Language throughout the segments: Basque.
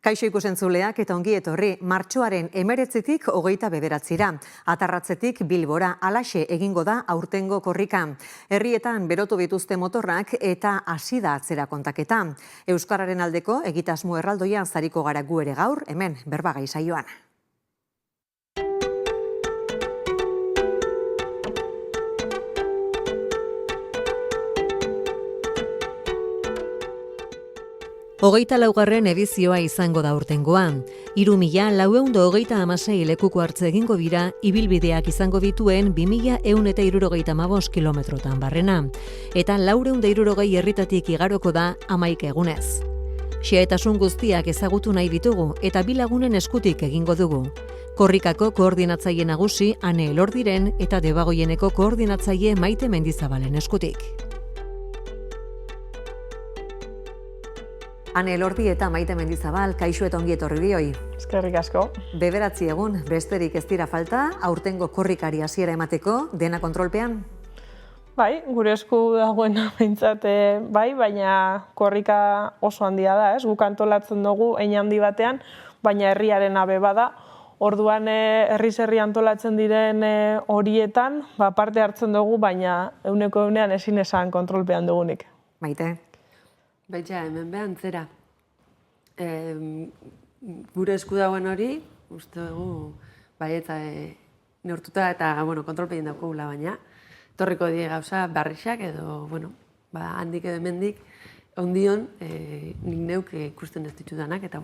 Kaixo ikusentzuleak eta ongi etorri, martxoaren 19tik 29-ra. Atarratzetik Bilbora halaxe egingo da aurtengo korrika. Herrietan berotu dituzte motorrak eta hasi da atzera kontaketa. Euskararen aldeko egitasmo erraldoian zariko gara gu ere gaur, hemen Berbagai saioan. Hogeita laugarren edizioa izango da urtengoan. 3.426 lekuko hartze egingo dira, ibilbideak izango dituen 2.175 kilometrotan barrena. Eta 460 herritatik igaroko da 11 egunez. Xehetasun guztiak ezagutu nahi ditugu eta bi lagunen eskutik egingo dugu. Korrikako koordinatzaile nagusi Ane Elordiren eta Debagoieneko koordinatzaile Maite Mendizabalen eskutik. Ane Elordi eta Maite Mendizabal, kaixo eta ongi etorri bioi. Eskerrik asko. 9 egun, besterik ez dira falta, aurtengo korrikari hasiera emateko, dena kontrolpean? Bai, gure esku dagoena behintzat bai, baina korrika oso handia da, ez? Guk antolatzen dugu hein handi batean, baina herriaren abe bada. Orduan herriz herri antolatzen diren horietan, parte hartzen dugu, baina euneko eunean ezin esan kontrolpean dugunik. Maite? Baitza, hemen behan zera. Gure esku dagoen hori, uste dugu, baietza neurtuta eta kontrolpein daukagula baina. Torriko die gauza barrixak edo, handik edo hemendik, ondion nik neuk ikusten ez ditudanak eta,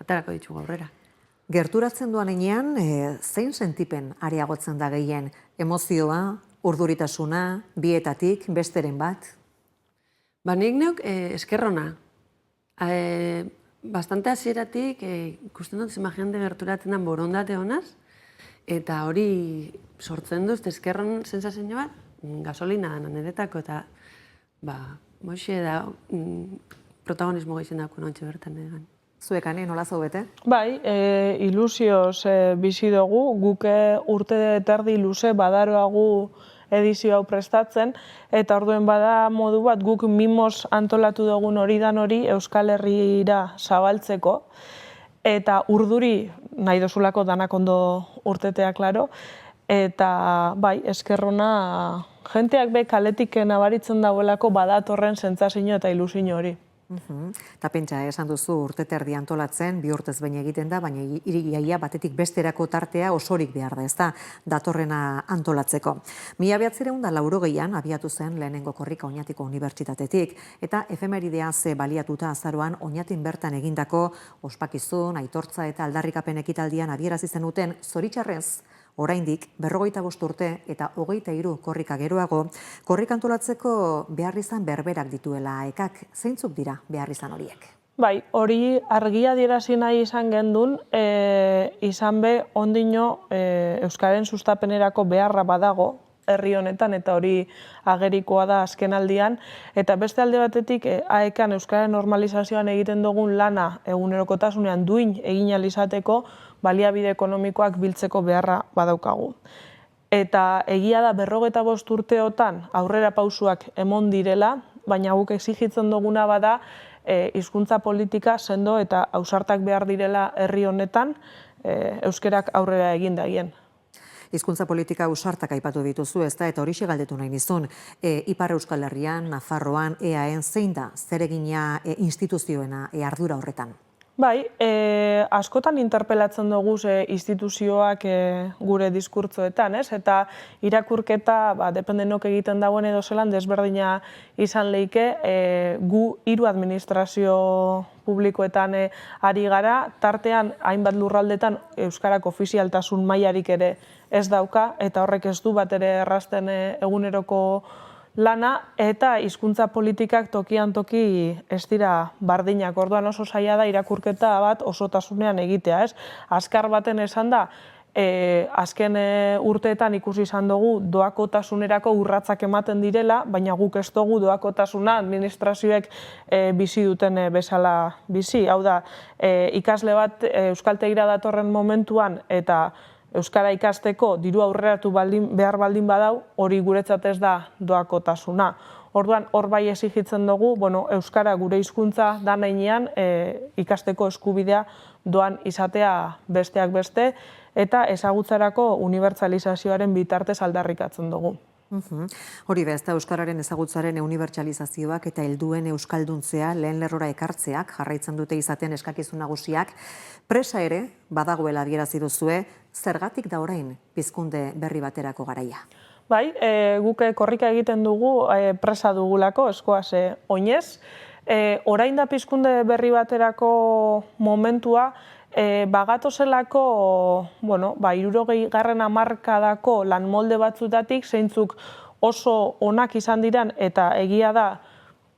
atarako ditugu aurrera. Gerturatzen duan enean, zein sentipen areagotzen da gehien? Emozioa, urduritasuna, bietatik, besteren bat? Nik neuk eskerrona. Bastante hasieratik ikusten dut zema jende gerturatzen den borondate honaz, eta hori sortzen dut eskerron sensazio bat, gasolina da niretako, eta moxe da protagonismo gehien dago nontxe bertan egan. Zuekane, nola zaubete? Bai, ilusioz bizi dugu, guk urte terdi luze badaroagu edizio hau prestatzen, eta orduen bada modu bat guk mimoz antolatu dugun hori dan hori Euskal Herrira zabaltzeko, eta urduri nahi dozulako danak ondo urtetea, klaro, eta bai, eskerrona jenteak be kaletik nabaritzen dagoelako badatorren sentsazio eta ilusio hori. Eta pentsa, esan duzu urte terdi antolatzen, 2 urtez behin egiten da, baina irigaia batetik besterako tartea osorik behar da, ez da, datorrena antolatzeko. 1980an abiatu zen lehenengo korrika Oñatiko Unibertsitatetik, eta efemeridea ze baliatuta azaroan Oñatin bertan egindako ospakizun, aitortza eta aldarrikapen ekitaldian adierazi zenuten, zoritxarrez, oraindik 45 urte eta 23 korrika geroago, korrika antolatzeko beharrizan berberak dituela ekak, zeintzuk dira beharrizan horiek? Bai, hori argia adierazi nahi izan gendun, izan be ondino Euskaren sustapenerako beharra badago, herri honetan, eta hori agerikoa da azken aldian, eta beste alde batetik AEKan Euskaren normalizazioan egiten dugun lana egunerokotasunean duin egin ahal izateko baliabide ekonomikoak biltzeko beharra badaukagu. Eta egia da 45 urteotan aurrera pausuak emon direla, baina guk exigitzen duguna bada hizkuntza politika sendo eta ausartak behar direla herri honetan euskerak aurrera egin daien. Hizkuntza politika ausartak aipatu dituzu, ez da, eta horixe galdetu nahi nizun. Ipar Euskal Herrian, Nafarroan, EAEn, zein da zeregina instituzioena ardura horretan? Bai, askotan interpelatzen dugu instituzioak gure diskurtzoetan, ez? Eta irakurketa, dependenok egiten dagoen edo zelan, desberdina izan leike, gu 3 administrazio publikoetan ari gara, tartean hainbat lurraldetan euskarak ofizialtasun mailarik ere ez dauka, eta horrek ez du bat ere errazten eguneroko lana, eta hizkuntza politikak tokian toki ez dira bardinak. Orduan oso zaila da irakurketa bat osotasunean egitea, ez? Azkar baten esan da, azken urteetan ikusi izan dugu doakotasunerako urratsak ematen direla, baina guk ez dugu doakotasuna administrazioek bizi duten bezala bizi. Hau da, ikasle bat euskaltegira datorren momentuan eta euskara ikasteko diru aurreratu behar baldin badau, hori guretzat ez da doakotasuna. Orduan, hor bai exigitzen dugu, euskara gure hizkuntza da heinean ikasteko eskubidea doan izatea besteak beste, eta ezagutzarako unibertsalizazioaren bitartez aldarrikatzen dugu. Hori da, ez da euskararen ezagutzaren unibertsalizazioak eta helduen euskalduntzea lehen lerrora ekartzeak jarraitzen dute izaten eskakizun nagusiak. Presa ere, badagoela adierazi duzue, zergatik da orain pizkunde berri baterako garaia? Bai, guk korrika egiten dugu presa dugulako, eskoaz oinez. Orain da pizkunde berri baterako momentua, bagatozelako, 60. hamarkadako lan molde batzutatik, zeintzuk oso onak izan diren, eta egia da,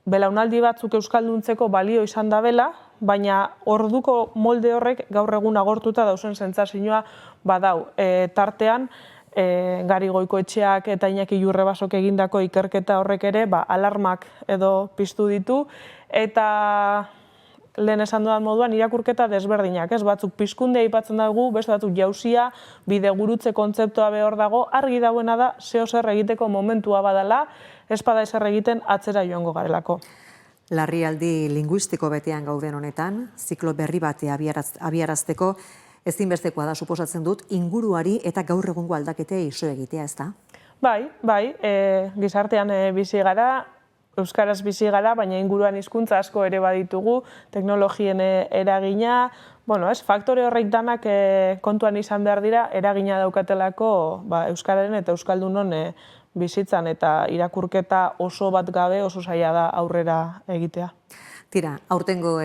belaunaldi batzuk euskalduntzeko balio izan dabela, baina orduko molde horrek gaur egun agortuta dauzen sentsazioa badau. Tartean, Gari Goikoetxeak eta Iñaki Jurrebasok egindako ikerketa horrek ere alarmak edo piztu ditu, eta lehen esan dudan moduan irakurketa desberdinak, ez? Batzuk pizkundea aipatzen dugu, beste batzuk jauzia, bidegurutze kontzeptua behar dago, argi dagoena da zeo zer egiteko momentua badala, ez bada ezer egiten atzera joango garelako. Larrialdi linguistiko betean gauden honetan, ziklo berri bate abiarazteko, ezinbestekoa da suposatzen dut inguruari eta gaur egungo aldaketei iso egitea, ez da? Bai, gizartean bizi gara, euskaraz bizi gara, baina inguruan hizkuntza asko ere baditugu, teknologien eragina, faktore horrek danak kontuan izan behar dira, eragina daukatelako euskararen eta euskaldunon bizitzan, eta irakurketa oso bat gabe oso zaila da aurrera egitea. Tira, aurtengo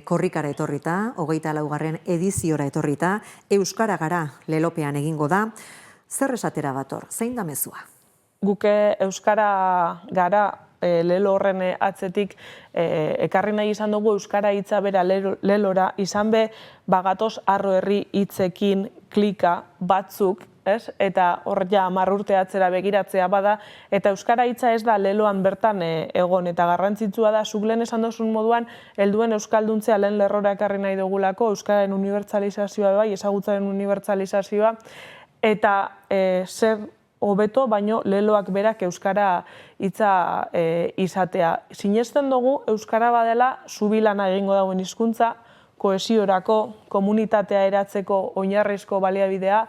korrikara etorrita, 24. ediziora etorrita, Euskara Gara lelopean egingo da. Zer esatera dator, zein da mezua? Guke Euskara Gara lelo horren atzetik ekarri nahi izan dugu euskara hitza bera lelora, izan be bagatoz arro herri hitzekin klika batzuk, eta hor ja 10 urte atzera begiratzea bada, eta euskara hitza ez da leloan bertan egon, eta garrantzitsua da, zuk lehen esan duzun moduan, helduen euskalduntzea lehen lerrora ekarri nahi dugulako, euskararen unibertsalizazioa bai, ezagutzaren unibertsalizazioa, eta zer hobeto, baino leloak berak euskara hitza izatea. Sinesten dugu, euskara badela zubilana egingo dagoen hizkuntza, kohesiorako, komunitatea eratzeko oinarrizko baliabidea,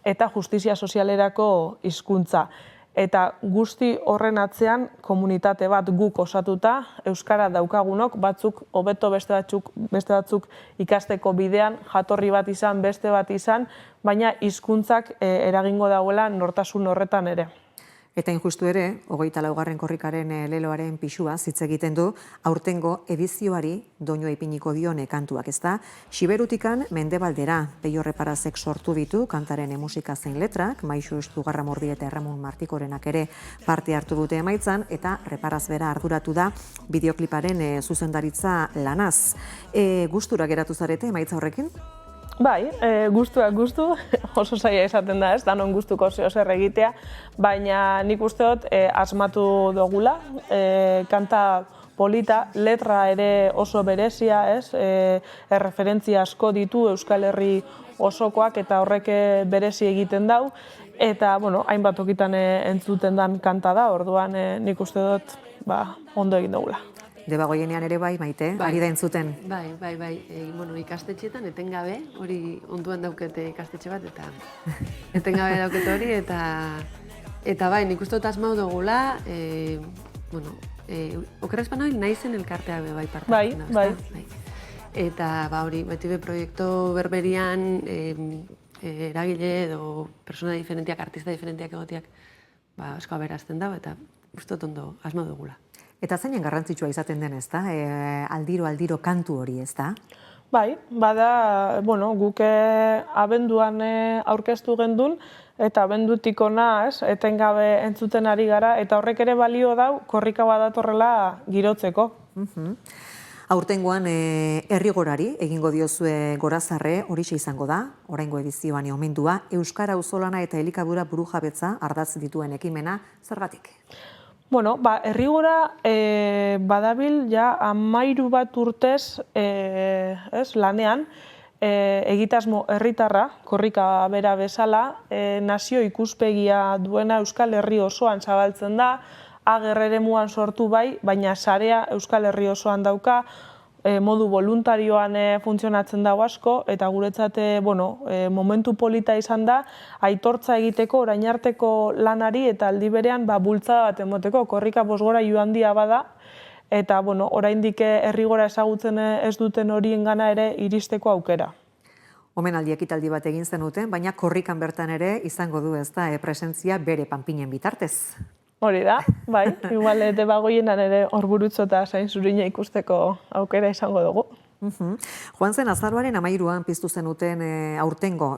eta justizia sozialerako hizkuntza. Eta guzti horren atzean komunitate bat guk osatuta, euskara daukagunok, batzuk hobeto beste batzuk ikasteko bidean, jatorri bat izan, beste bat izan, baina hizkuntzak eragingo dagoela nortasun horretan ere. Eta injustu ere, 24. korrikaren leloaren pixua hitz egiten du, aurtengo edizioari doinua ipiniko dione kantuak, ezta? Xiberutikan mendebaldera Peio Reparazek sortu ditu kantaren musika zein letrak, Maixu Estugarramordi eta Erramun Martikorenak ere parte hartu dute emaitzan, eta Reparaz bera arduratu da bideokliparen zuzendaritza lanaz. Gustura geratu zarete emaitza horrekin? Bai, gustuak gustu, oso zaila esaten da, ez, danon gustuko zeo zer egitea, baina nik uste dut asmatu dugula, kanta polita, letra ere oso berezia, ez, erreferentzia asko ditu Euskal Herri osokoak eta horrek berezi egiten dau, eta, hainbat tokitan entzuten dan kanta da, orduan nik uste dut, ondo egin dugula. Debagoienean ere bai, Maite, ari da entzuten. Bai, ikastetxeetan etengabe, hori onduan daukete ikastetxe bat, eta etengabe daukete hori, eta bai, nik uste dut asmau dugula, okerrezpan hori naizen elkartea bai partatzen. Bai. Eta hori, beti be proiektu berberian eragile edo persona diferentiak, artista diferentiak egotiak, asko aberazten dago, eta uste dut ondo asmau dugula. Eta zeinen garrantzitsua izaten den, ez da? Aldiro kantu hori, ez da? Bai, bada, guk abenduan aurkeztu gendun, eta abendutik hona, etengabe entzuten ari gara, eta horrek ere balio dau, korrika badatorrela girotzeko. Aurtengoan herrigorari egingo diozue gorazarre, horixe izango da, oraingo edizioan omendua, Euskara auzolana eta elikadura burujabetza ardatz dituen ekimena, zergatik? Herrigora badabil ja 13 bat urtez lanean, egitasmo herritarra, korrika bera bezala, nazio ikuspegia duena Euskal Herri osoan zabaltzen da, ager eremuan sortu bai, baina sarea Euskal Herri osoan dauka, modu voluntarioan funtzionatzen dago asko, eta guretzat momentu polita izan da, aitortza egiteko, orain arteko lanari eta aldi berean bultzada bat emoteko, korrika bosgora handia bada, eta oraindik herrigora ezagutzen ez duten horien gana ere iristeko aukera. Omenaldi ekitaldi bat egin zenuten, baina korrikan bertan ere izango du ez da presentzia bere panpinen bitartez. Hori da, bai, igual Debagoienan ere Orburutzo eta Sain Zurina ikusteko aukera izango dugu. Joan zen azaroaren 13an piztu zenuten aurtengo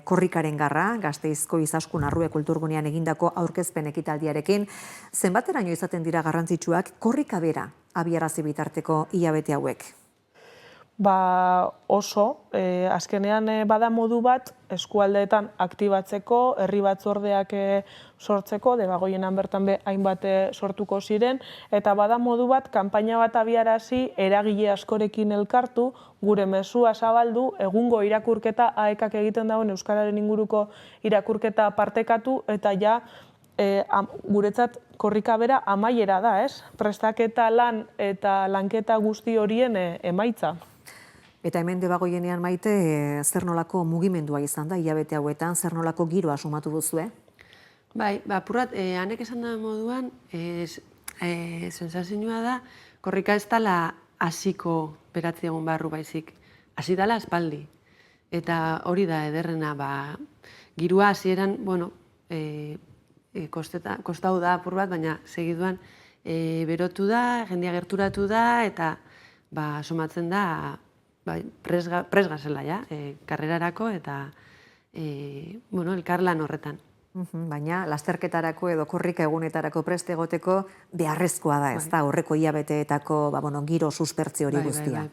korrikaren garra, Gasteizko Izaskun Arrue Kulturgunean egindako aurkezpen ekitaldiarekin. Zenbateraino izaten dira garrantzitsuak korrika bera abiarazi bitarteko hilabete hauek? Oso, azkenean bada modu bat eskualdeetan aktibatzeko, herri batzordeak sortzeko, Debagoienan bertan hainbat sortuko ziren, eta bada modu bat kanpaina bat abiarazi eragile askorekin elkartu, gure mezua zabaldu, egungo irakurketa AEKak egiten dauen euskararen inguruko irakurketa partekatu, eta ja guretzat korrika bera amaiera da, ez? Prestaketa lan eta lanketa guzti horien emaitza. Eta hemen Debagoienean Maite, zer nolako mugimendua izan da, hilabete hauetan, zer nolako giroa sumatu duzue? Bai, apurrat, hanek esan da moduan, sensazioa da, korrika ez dela hasiko beratzi egun barru baizik, hasi dela aspaldi. Eta hori da ederrena, giroa hasieran, kostau da apur bat, baina segiduan berotu da, jendia gerturatu da, eta somatzen da, pres gazela, karrerarako eta elkarlan horretan. Baina, lasterketarako edo korrika egunetarako preste egoteko beharrezkoa da, ez da, horreko hilabeteetako giro suspertzi hori guztia.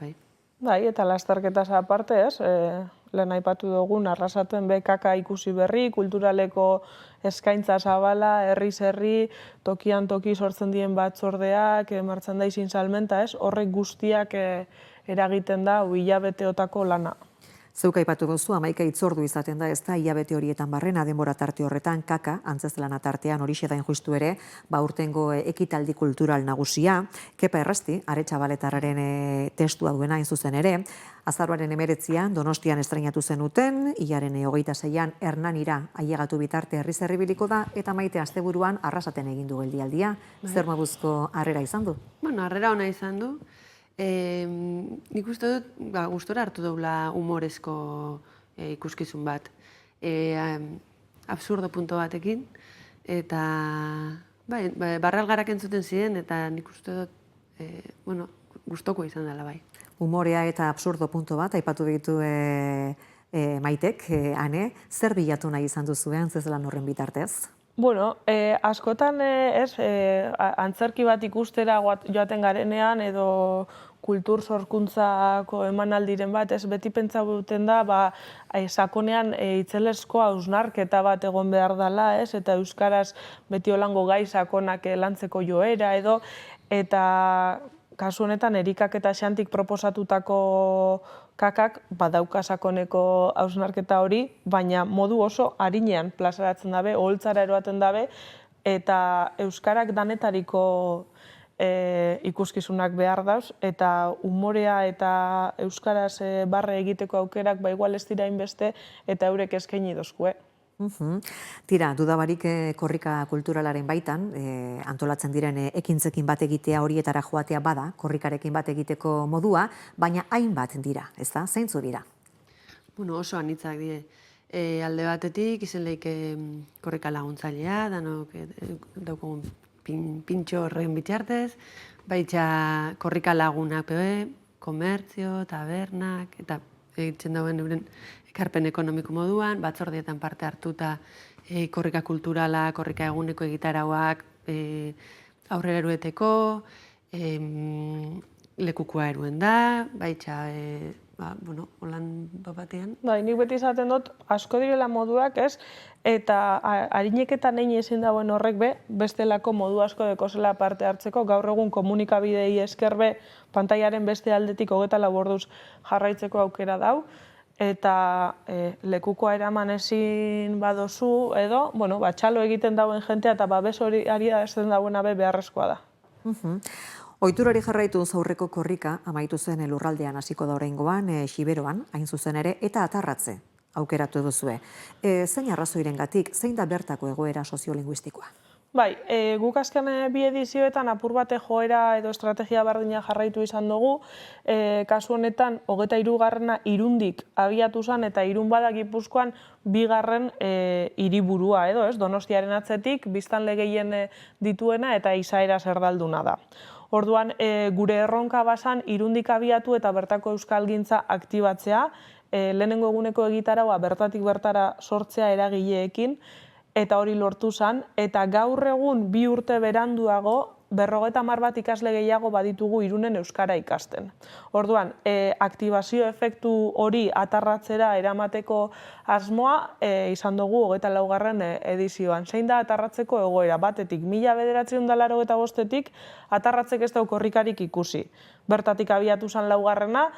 Bai, eta lasterketaz aparte, ez, lehen aipatu dugun, Arrasaten BKK ikusi berri, kulturaleko eskaintza zabala, herriz herri, tokian toki sortzen dien batzordeak, merchandising salmenta, ez, horrek guztiak eragiten da hilabeteotako lana. Zeuk aipatu duzu, 11 hitzordu izaten da, ez da, hilabete horietan barrena, denbora tarte horretan, kaka, antzezlana tartean horixe da injustu ere, urtengo ekitaldi kultural nagusia, Kepa Errasti, Aretxabaletarraren testua duena hain zuzen ere, azaroaren 19an Donostian estreinatu zenuten, hilaren 26an Hernanira ailegatu bitarte herriz herri biliko da, eta Maite asteburuan Arrasaten egin du geldialdia. Zer moduzko harrera izan du? Harrera ona izan du. Nik uste dut, gustora hartu daula humorezko ikuskizun bat. Absurdo punto batekin, eta barralgarak entzuten ziren, eta nik uste dut, gustoko izan dela bai. Humorea eta absurdo punto bat, aipatu ditu Maitek, Ane, zer bilatu nahi izan duzuen, antzezlan horren bitartez? Askotan antzerki bat ikustera joaten garenean edo kultur sorkuntzako emanaldiren bat, beti pentsatuten da, sakonean itzelezko hausnarketa bat egon behar dela, eta euskaraz beti holango gai sakonak lantzeko joera edo, eta kasu honetan Erikak eta Xantik proposatutako kakak badauka sakoneko hausnarketa hori, baina modu oso arinean plazaratzen dabe, oholtzara eroaten dabe, eta euskarak danetariko ikuskizunak behar dauz, eta humorea eta euskaraz barre egiteko aukerak igual ez dira inbeste, eta eurek eskaini dozkue. Tira, dudabarik korrika kulturalaren baitan, antolatzen diren ekintzekin bat egitea horietara joatea bada, korrikarekin bat egiteko modua, baina hainbat dira, ez da? Zeintzu dira? Oso anitzak die. Alde batetik, izen lehik korrika laguntzailea, danok daukogun pintxo horren bitartez, baitxa korrika lagunak, komertzio, tabernak, eta egiten dauen euren ekarpen ekonomiko moduan, batzordietan parte hartuta korrika kulturala, korrika eguneko egitarauak aurrera erueteko, lekukua eruen da, baitxa, holan batean. Nik beti izaten dut, asko direla moduak, ez? Eta arineketan egin ezin dauen horrek bestelako modu asko dekozela parte hartzeko, gaur egun komunikabidei esker pantaiaren beste aldetik 24 orduz jarraitzeko aukera dau, eta lekukoa eraman ezin badozu edo, bueno, txalo egiten dauen jentea eta babes hori ari da ezen dauen abe beharrezkoa da. Ohiturari jarraituz aurreko korrika amaitu zen lurraldean hasiko da oraingoan, Xiberoan, hain zuzen ere, eta Atarratze aukeratu duzue. Zein arrazoirengatik, zein da bertako egoera soziolinguistikoa? Bai, guk azken bi edizioetan apur bate joera edo estrategia berdina jarraitu izan dugu. Kasu honetan, 23. Irundik abiatu zen eta Irun bada Gipuzkoan bigarren hiriburua edo, ez? Donostiaren atzetik, biztanle gehien dituena eta izaera zerdalduna da. Orduan, gure erronka bazan Irundik abiatu eta bertako euskalgintza aktibatzea, lehenengo eguneko egitaraua bertatik bertara sortzea eragileekin, eta hori lortu zen, eta gaur egun 2 urte beranduago 50 bat ikasle gehiago baditugu Irunen euskara ikasten. Orduan, aktibazio efektu hori Atarratzera eramateko asmoa izan dugu 24. Edizioan. Zein da Atarratzeko egoera? Batetik, 1985-etik Atarratzek ez dau korrikarik ikusi. Bertatik abiatu zen 4.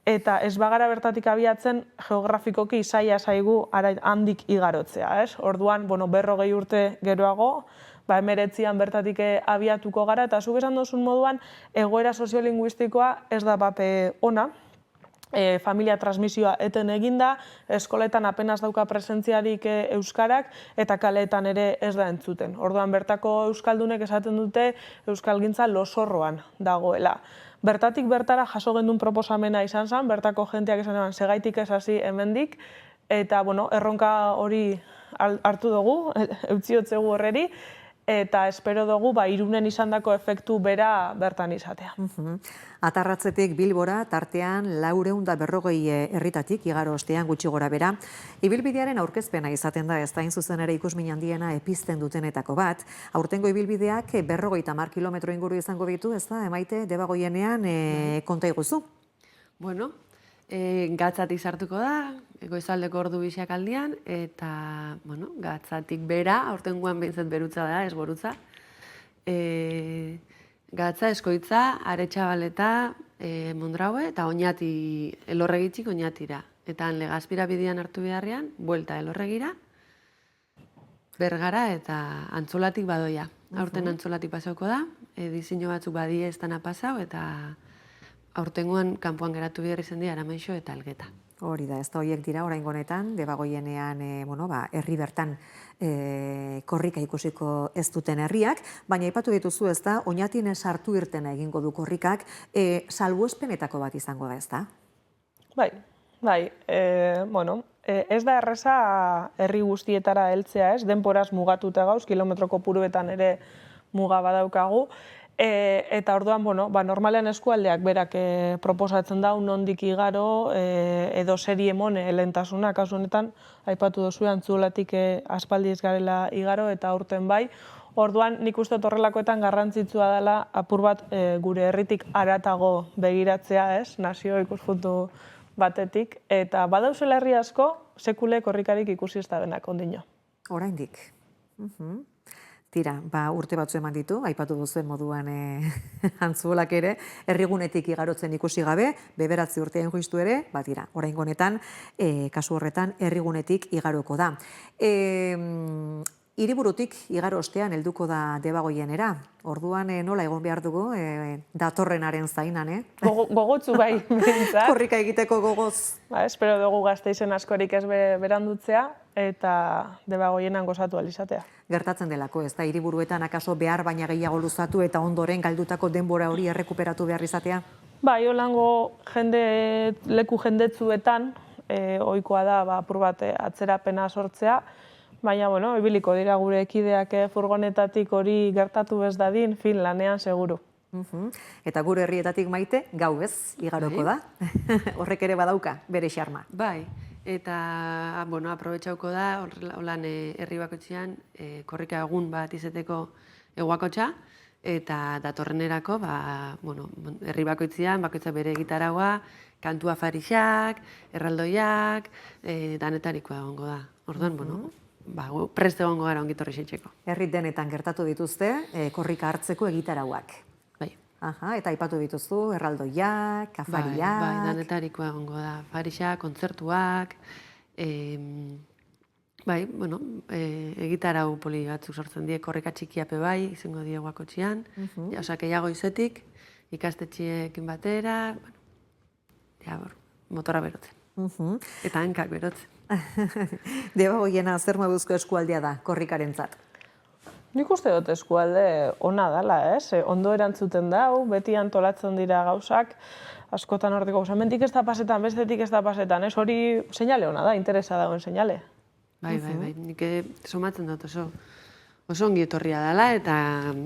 Eta ez bagara bertatik abiatzen geografikoki zaila zaigu handik igarotzea, ez? Orduan, 40 urte geroago, 19 bertatik abiatuko gara, eta zuk esan duzun moduan, egoera soziolinguistikoa ez da bape ona, familia transmisioa eten eginda, eskoletan apenas dauka presentziarik euskarak, eta kaleetan ere ez da entzuten. Orduan, bertako euskaldunek esaten dute euskalgintza losorroan dagoela. Bertatik bertara jaso gendun proposamena izan zen, bertako jenteak esan eban, segaitik ez hasi hemendik, eta erronka hori hartu dugu, eutziotzegu horreri, eta espero dugu Irunen izandako efektu bera bertan izatea. Atarratzetik Bilbora, tartean 440 herritatik igaro ostean gutxi gora bera. Ibilbidearen aurkezpena izaten da, ez da zuzen ere ikusmin handiena epizten dutenetako bat. Aurtengo ibilbideak 50 kilometro inguru izango ditu, ez da, Maite, Debagoienean konta iguzu? Bueno, Gatzatik sartuko da, goizaldeko ordu bisiak aldian, eta, bueno, Gatzatik bera, aurtengoan behintzat berutza da, ez gorutza. Gatza, Eskoitza, Aretxabaleta, Mondraue, eta Oñati, Elorregitxik Oñatira. Eta Legazpira bidean hartu beharrean, buelta Elorregira, Bergara eta Antzolatik Badoia. Aurten Antzolatik pasauko da, diseinu batzuk badie ez dana pasau, eta aurtengoan kanpoan geratu behar izan dira Aramaixo eta Elgeta. Hori da, ez da horiek dira oraingo honetan, Debagoienean herri bertan korrika ikusiko ez duten herriak, baina aipatu dituzu, ez da, Oñatin sartu irtena egingo du korrikak, salbuespenetako bat izango da, ez da? Bai, ez da erreza herri guztietara heltzea, ez, denporaz mugatuta gauz, kilometro kopuruetan ere muga badaukagu, eta orduan, normalean eskualdeak berak proposatzen da, nondik igaro, edo seri emon lehentasuna, kasu honetan, aipatu duzu, Antzolatik aspaldi ez garela igaro, eta aurten bai. Orduan, nik uste horrelakoetan garrantzitsua dela, apur bat gure herritik haratago begiratzea, ez, nazio ikuspuntu batetik, eta badauzela herri asko, sekule korrikarik ikusi ez da benak ondino. Oraindik. Tira, urte batzu eman ditu, aipatu duzuen moduan Antzuolak ere, herrigunetik igarotzen ikusi gabe, 9 urtean juistu ere, tira, oraingo honetan, kasu horretan, herrigunetik igaroko da. Hiriburutik igaro ostean helduko da Debagoienera. Orduan nola egon behar dugu datorrenaren zainan, Gogotzu bai, behintzat. Korrika egiteko gogoz. Espero dugu Gasteizen askorik ez berandutzea eta Debagoienan gozatu alizatea. Gertatzen delako, ez da, hiriburuetan akaso behar baina gehiago luzatu eta ondoren galdutako denbora hori errekuperatu behar izatea? Bai, holango leku jendetzuetan, ohikoa da apur bat atzerapena sortzea, baina, ibiliko dira gure ekideak furgonetatik hori gertatu ez dadin, lanean seguru. Eta gure herrietatik Maite, gau ez, igaroko da. Horrek ere badauka, bere xarma. Bai, eta aprobetxauko da, holan herri bakotxean, korrika egun bat izeteko eguakotxa, eta datorrenerako, herri bakoitzean, bakoitza bere gitaraua, kantu afarixak, erraldoiak, danetarikoa egongo da. Orduan, prest egongo gara ongitorri xetxeko. Herri denetan gertatu dituzte, korrika hartzeko egitarauak. Aha, eta aipatu dituzu, erraldoiak, afariak... Bai, danetarikoa egongo da. Afarixak, kontzertuak, bai, bueno, egitarau poli batzuk sortzen die, korrika txikiape bai, izango die Huakotxian, osea, gehiago izetik, ikastetxiekin batera, bueno, ja, motora berotzen. Eta hankak berotzen. Debagoiena, zer moduzko eskualdea da korrikarentzat? Nik uste dut eskualde ona dela, ez? Ondo erantzuten dau, beti antolatzen dira gauzak, askotan hortiko gauza. Mentik ez da pasetan, bestetik ez da pasetan, ez? Hori seinale ona da, interesa dagoen seinale. Bai, nik somatzen dut oso ongi etorria dela, eta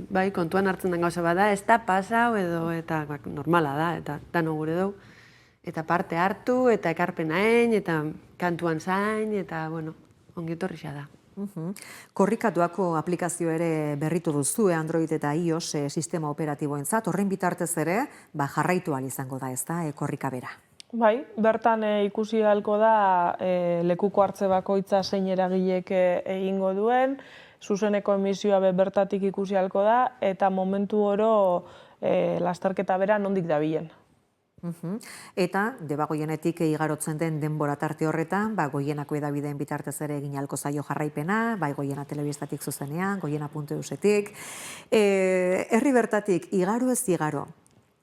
bai, kontuan hartzen den gauza bada, ez da pasau edo, eta normala da, eta dano gure dugu. Eta parte hartu, eta ekarpenaen, eta kantuan zain, eta, bueno, ongi etorria da. Korrikatuako aplikazio ere berritu duzu, Android eta iOS sistema operatiboentzat, horren bitartez ere, jarraitu ahal izango da, ez da, korrika bera. Bai, bertan ikusi ahalko da lekuko hartze bakoitza zein eragilek egingo duen, zuzeneko emisioa bertatik ikusi ahalko da, eta momentu oro lasterketa bera nondik dabilen. Eta, Debagoienetik igarotzen den denbora tarte horretan, Goienako edabideen bitartez ere egin ahalko zaio jarraipena, bai Goiena telebistatik zuzenean, goiena.eusetik. Herri bertatik, igaro ez igaro,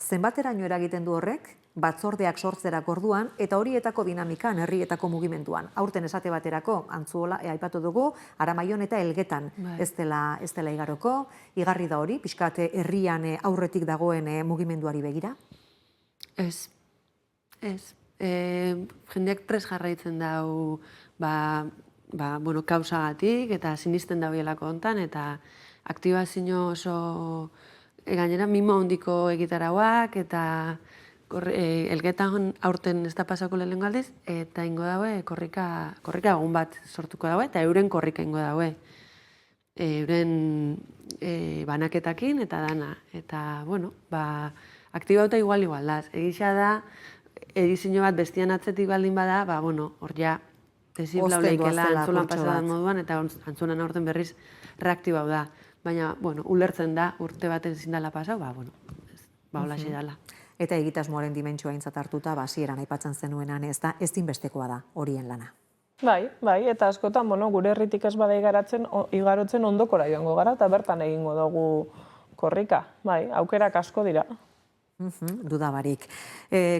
zenbateraino eragiten du horrek, batzordeak sortzerak orduan, eta horietako dinamikan, herrietako mugimenduan. Aurten esate baterako, Antzuola, aipatu dugu, Aramaion eta Elgetan ez dela igaroko, igarri da hori, pixkat herrian aurretik dagoen mugimenduari begira? Ez. Jendeak pres jarraitzen dau, bueno, kausagatik, eta sinisten dauelako hontan, eta aktibazio oso, gainera, mimo hondiko egitarauak, eta Elgetan aurten ez da pasako lehenengo aldiz, eta ingo daue korrika egun bat sortuko daue, eta euren korrika ingo daue. Euren banaketakin eta dana. Eta, bueno, aktibauta igual da. Egisa da, edizio bat bestian atzetik baldin bada, bueno, hor ja, desiblau leikela antzulan pasadan moduan, eta antzulan aurten berriz reaktibau da. Baina, bueno, ulertzen da, urte baten zindala pasau, bueno, hola dala. Eta egitasmoaren dimentsioa aintzat hartuta, hasieran aipatzen zenuenan ez da, ez dinbestekoa da horien lana. Bai, eta askotan, gure herritik ez bada igarotzen ondokora joango gara, eta bertan egingo dugu korrika. Bai, aukerak asko dira. Dudabarik.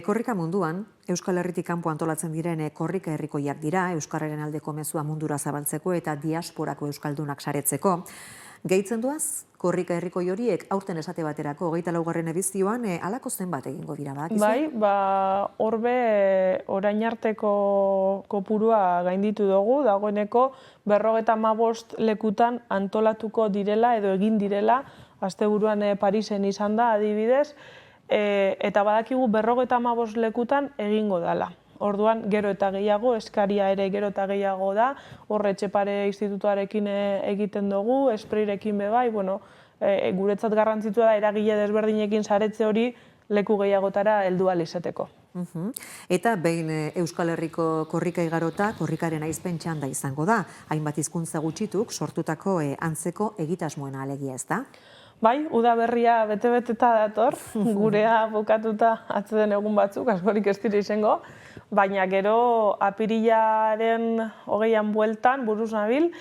Korrika munduan, Euskal Herritik kanpo antolatzen diren korrika herrikoiak dira, Euskararen aldeko mezua mundura zabaltzeko eta diasporako euskaldunak saretzeko. Gehitzen duaz, korrika herrikoi horiek aurten esate baterako 24. edizioan halako zenbat egingo dira badakizu? Bai, horbe orain arteko kopurua gainditu dugu, dagoeneko 55 lekutan antolatuko direla edo egin direla, asteburuan Parisen izan da adibidez, eta badakigu 55 lekutan egingo dela. Orduan, gero eta gehiago, eskaria ere gero eta gehiago da, horre Etxepare institutuarekin egiten dugu, espreirekin bebai, guretzat garrantzitsua da eragile desberdinekin saretze hori leku gehiagotara heldu ahal izateko. Eta behin Euskal Herriko korrika igarota, korrikaren aizpen txanda izango da, hainbat hizkuntza gutxituk sortutako antzeko egitasmoena alegia ez da? Bai, udaberria bete-beteta dator, gurea bukatuta atzeden egun batzuk, askorik ez dira izango, baina gero apirilaren 20an bueltan, buruz nabil,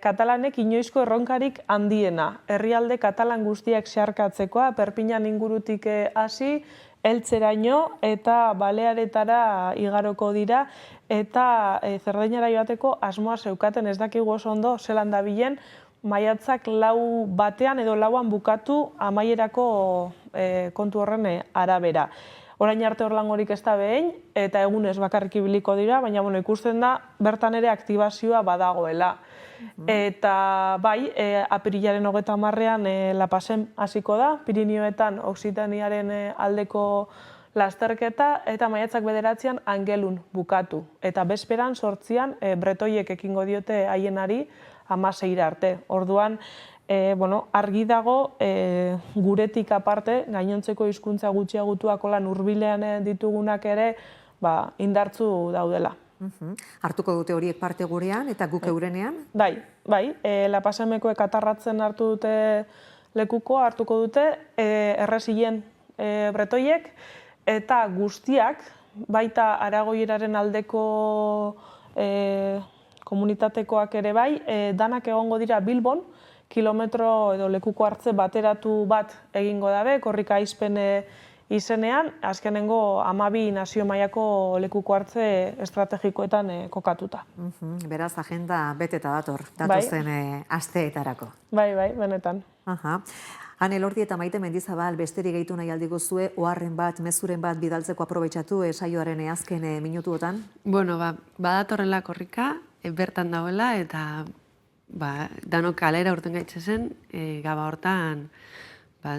katalanek inoizko erronkarik handiena. Herrialde katalan guztiak xarkatzekoa, Perpiñan ingurutik hasi, Eltzeraino eta Balearetara igaroko dira, eta Zerdainara joateko asmoa zeukaten ez dakigu oso ondo, zelan dabilen, maiatzak 4 batean edo 4an bukatu amaierako kontu horren arabera. Orain arte horlangorik ez da behin, eta egunez bakarrik ibiliko dira, baina ikusten da bertan ere aktibazioa badagoela. Eta bai, apirilaren 30ean La Pasen hasiko da, Pirinioetan Oksitaniaren aldeko lasterketa, eta maiatzak 9an Angelun bukatu. Eta bezperan 8an bretoiek ekingo diote haienari 16 arte. Orduan, argi dago guretik aparte, gainontzeko hizkuntza gutxiagutuak olan hurbilean ditugunak ere indartzu daudela. Hartuko dute horiek parte gurean eta guk eurenean? Bai, La Pasemekoek atarratzen hartu dute lekuko hartuko dute erresilien bretoiek, eta guztiak, baita Aragoieraren aldeko komunitatekoak ere bai, danak egongo dira Bilbon, kilometro edo lekuko hartze bateratu bat egingo dabe, korrika aizpen izenean, azkenengo 12 nazio mailako lekuko hartze estrategikoetan kokatuta. Beraz, agenda beteta datozen asteetarako. Bai, benetan. Han Elordi eta Maite Mendizabal besterik gehitu nahi aldiko zue, oharren bat, mezuren bat bidaltzeko aprobetxatu saioaren azken minutuotan? Bueno, badatorrela korrika, bertan dauela, eta danok kalera urten gaitzezen, gaba hortan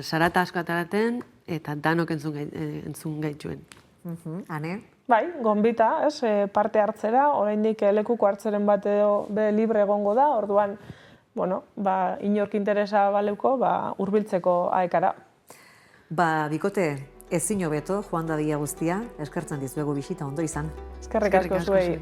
sarata asko ataraten, eta danok entzun gaitzuen. Ane? Bai, gonbita, parte hartzera, oraindik lekuko hartzeren bat edo libre egongo da, orduan, inork interesa baleuko, hurbiltzeko aekara. Bikote, ezin hobeto, joan dadia guztia, eskertzen dizuegu bisita ondo izan. Eskerrik asko zuei.